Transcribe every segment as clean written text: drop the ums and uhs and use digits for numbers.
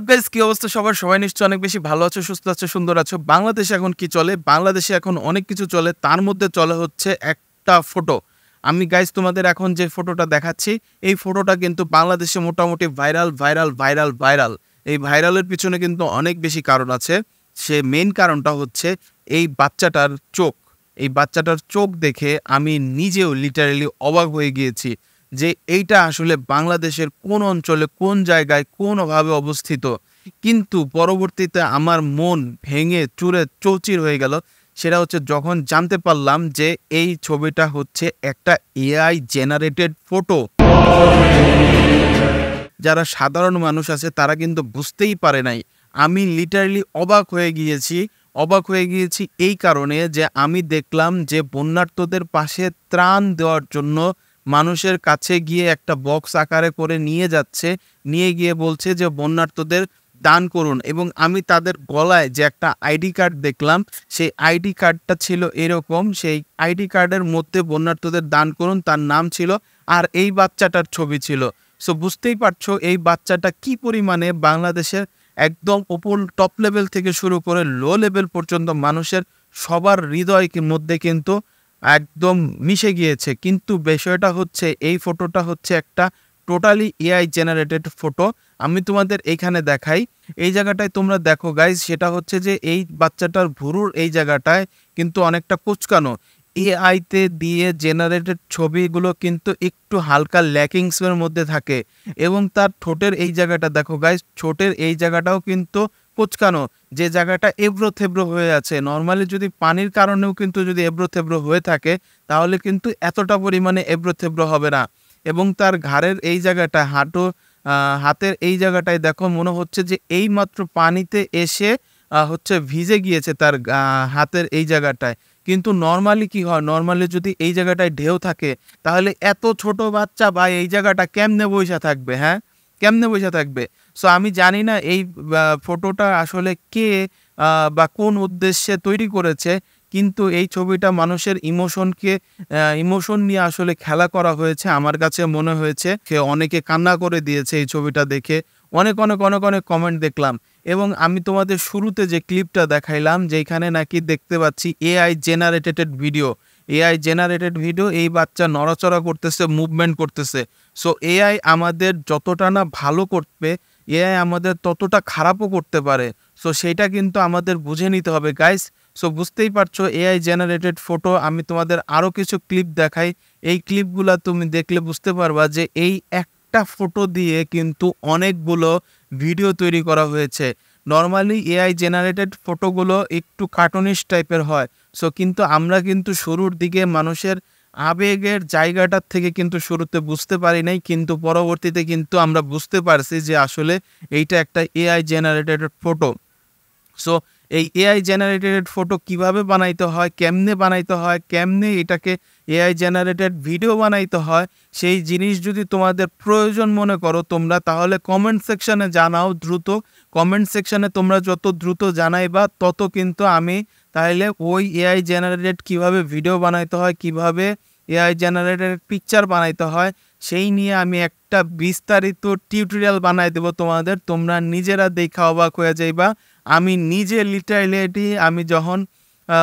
Guys, কি অবস্থা সবার? সবাই নিশ্চয়ই অনেক বেশি ভালো আছো, সুস্থ আছো, সুন্দর আছো। বাংলাদেশে এখন কি চলে? বাংলাদেশে এখন অনেক কিছু চলে। তার মধ্যে চলে হচ্ছে একটা ফটো। আমি গাইস তোমাদের এখন যে ফটোটা দেখাচ্ছি, এই ফটোটা কিন্তু বাংলাদেশে মোটামুটি ভাইরাল, ভাইরাল, ভাইরাল, ভাইরাল। এই ভাইরালের পিছনে কিন্তু অনেক বেশি কারণ আছে। সে মেইন কারণটা হচ্ছে এই বাচ্চাটার চোখ। এই বাচ্চাটার চোখ দেখে আমি নিজেও লিটারেলি অবাক হয়ে গিয়েছি যে এইটা আসলে বাংলাদেশের কোন অঞ্চলে, কোন জায়গায়, কোনভাবে অবস্থিত। কিন্তু পরবর্তীতে আমার মন ভেঙে চুরে চৌচির হয়ে গেল। সেটা হচ্ছে যখন জানতে পারলাম যে এই ছবিটা হচ্ছে একটা এআই জেনারেটেড ফটো। যারা সাধারণ মানুষ আছে তারা কিন্তু বুঝতেই পারে নাই। আমি লিটারালি অবাক হয়ে গিয়েছি এই কারণে যে আমি দেখলাম যে বন্যার্তদের পাশে ত্রাণ দেওয়ার জন্য মানুষের কাছে গিয়ে একটা বক্স আকারে করে নিয়ে যাচ্ছে, নিয়ে গিয়ে বলছে যে বন্যার্তদের দান করুন। এবং আমি তাদের গলায় যে একটা আইডি কার্ড দেখলাম, সেই আইডি কার্ডটা ছিল এরকম। সেই আইডি কার্ডের মধ্যে বন্যার্তদের দান করুন তার নাম ছিল, আর এই বাচ্চাটার ছবি ছিল। সো বুঝতেই পারছো এই বাচ্চাটা কি পরিমাণে বাংলাদেশের একদম ওপর টপ লেভেল থেকে শুরু করে লো লেভেল পর্যন্ত মানুষের সবার হৃদয়ের মধ্যে কিন্তু একদম মিশে গিয়েছে। কিন্তু বিষয়টা হচ্ছে এই ফটোটা হচ্ছে একটা টোটালি এআই জেনারেটেড ফটো। আমি তোমাদের এইখানে দেখাই, এই জায়গাটায় তোমরা দেখো গাইজ, সেটা হচ্ছে যে এই বাচ্চাটার ভুরুর এই জায়গাটায় কিন্তু অনেকটা কুচকানো। এআইতে দিয়ে জেনারেটেড ছবিগুলো কিন্তু একটু হালকা ল্যাকিংসের মধ্যে থাকে। এবং তার ঠোঁটের এই জায়গাটা দেখো গাইজ, ঠোঁটের এই জায়গাটাও কিন্তু কুচকানো, যে জায়গাটা এবড়ো থেবড়ো হয়ে আছে। নর্মালি যদি পানির কারণেও কিন্তু যদি এবড়ো থেবড়ো হয়ে থাকে তাহলে কিন্তু এতটা পরিমাণে এবড়ো থেবড়ো হবে না। এবং তার ঘাড়ের এই জায়গাটা হাতের এই জায়গাটায় দেখো মনে হচ্ছে যে এই মাত্র পানিতে এসে হচ্ছে ভিজে গিয়েছে তার হাতের এই জায়গাটায়। কিন্তু নর্মালি কি হয়, নর্মালি যদি এই জায়গাটায় ঢেউ থাকে তাহলে এত ছোট বাচ্চা বা এই জায়গাটা কেমনে বইসা থাকবে? হ্যাঁ, কেমনে বইসা থাকবে? সো আমি জানি না এই ফটোটা আসলে কে বা কোন উদ্দেশ্যে তৈরি করেছে, কিন্তু এই ছবিটা মানুষের ইমোশন নিয়ে আসলে খেলা করা হয়েছে। আমার কাছে মনে হয়েছে অনেকে কান্না করে দিয়েছে এই ছবিটা দেখে। অনেক অনেক অনেক অনেক কমেন্ট দেখলাম। এবং আমি তোমাদের শুরুতে যে ক্লিপটা দেখাইলাম, যেখানে নাকি দেখতে পাচ্ছি এআই জেনারেটেড ভিডিও, এই বাচ্চা নড়াচড়া করতেছে, মুভমেন্ট করতেছে। সো এআই আমাদের যতটা না ভালো করবে, এআই আমাদের ততটা খারাপও করতে পারে। সো সেইটা কিন্তু আমাদের বুঝে নিতে হবে গাইস। সো বুঝতেই পারছো এআই জেনারেটেড ফটো। আমি তোমাদের আরও কিছু ক্লিপ দেখাই, এই ক্লিপগুলো তুমি দেখলে বুঝতে পারবা যে এই একটা ফটো দিয়ে কিন্তু অনেকগুলো ভিডিও তৈরি করা হয়েছে। নর্মালি এআই জেনারেটেড ফটোগুলো একটু কার্টুনিস্ট টাইপের হয়। সো কিন্তু আমরা কিন্তু শুরুর দিকে মানুষের আবেগের জায়গাটার থেকে কিন্তু শুরুতে বুঝতে পারি নাই, কিন্তু পরবর্তীতে কিন্তু আমরা বুঝতে পারছি যে আসলে এইটা একটা এআই জেনারেটেড ফটো। সো এই এআই জেনারেটেড ফটো কিভাবে বানাইতে হয়, কেমনে এটাকে এআই জেনারেটেড ভিডিও বানাইতে হয়, সেই জিনিস যদি তোমাদের প্রয়োজন মনে করো তোমরা, তাহলে কমেন্ট সেকশানে জানাও দ্রুত। কমেন্ট সেকশানে তোমরা যত দ্রুত জানাইবা তত কিন্তু আমি তাহলে ওই এআই জেনারেটেড কিভাবে ভিডিও বানাইতে হয়, কিভাবে এআই জেনারেটেড পিকচার বানাইতে হয়, সেই নিয়ে আমি একটা বিস্তারিত টিউটোরিয়াল বানাই দেবো তোমাদের। তোমরা নিজেরা দেখা অবাক হয়ে যাইবা। আমি নিজে লিটারেলি আমি যখন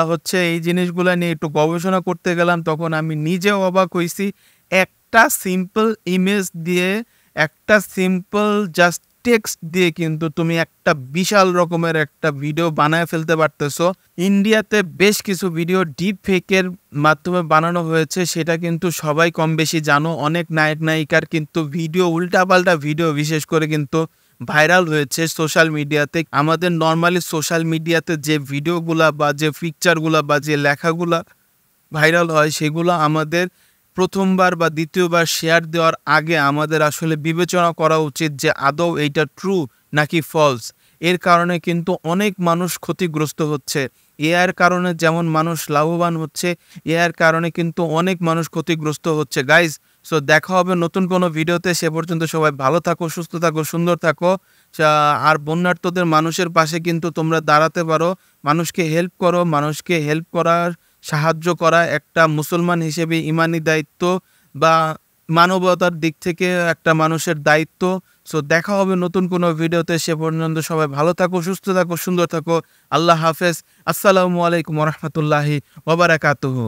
হচ্ছে এই জিনিসগুলো নিয়ে একটু গবেষণা করতে গেলাম, তখন আমি নিজেও অবাক হয়েছি। একটা সিম্পল ইমেজ দিয়ে, একটা সিম্পল জাস্ট টেক্সট দিয়ে কিন্তু তুমি একটা বিশাল রকমের একটা ভিডিও বানায় ফেলতে পারতেছো। ইন্ডিয়াতে বেশ কিছু ভিডিও ডিপ ফেকের মাধ্যমে বানানো হয়েছে, সেটা কিন্তু সবাই কম বেশি জানো। অনেক নায়ক নায়িকার কিন্তু ভিডিও, উল্টাপাল্টা ভিডিও বিশেষ করে কিন্তু ভাইরাল হয়েছে সোশ্যাল মিডিয়াতে। আমাদের নর্মালি সোশ্যাল মিডিয়াতে যে ভিডিওগুলা বা যে পিকচারগুলা বা যে লেখাগুলা ভাইরাল হয়, সেগুলো আমাদের প্রথমবার বা দ্বিতীয়বার শেয়ার দেওয়ার আগে আমাদের আসলে বিবেচনা করা উচিত যে আদৌ এইটা ট্রু নাকি ফলস। এর কারণে কিন্তু অনেক মানুষ ক্ষতিগ্রস্ত হচ্ছে। এআইয়ের কারণে যেমন মানুষ লাভবান হচ্ছে, এআইয়ের কারণে কিন্তু অনেক মানুষ ক্ষতিগ্রস্ত হচ্ছে গাইজ। সো দেখা হবে নতুন কোনো ভিডিওতে। সে পর্যন্ত সবাই ভালো থাকো, সুস্থ থাকো, সুন্দর থাকো। আর বন্যার্তদের মানুষের পাশে কিন্তু তোমরা দাঁড়াতে পারো। মানুষকে হেল্প করো। মানুষকে হেল্প করার, সাহায্য করা একটা মুসলমান হিসেবে ইমানি দায়িত্ব। বা মানবতার দিক থেকে একটা মানুষের দায়িত্ব। সো দেখা হবে নতুন কোনো ভিডিওতে। সে পর্যন্ত সবাই ভালো থাকো, সুস্থ থাকো, সুন্দর থাকো। আল্লাহ হাফেজ। আসসালামু আলাইকুম ওয়া রাহমাতুল্লাহি ওয়া বারাকাতুহু।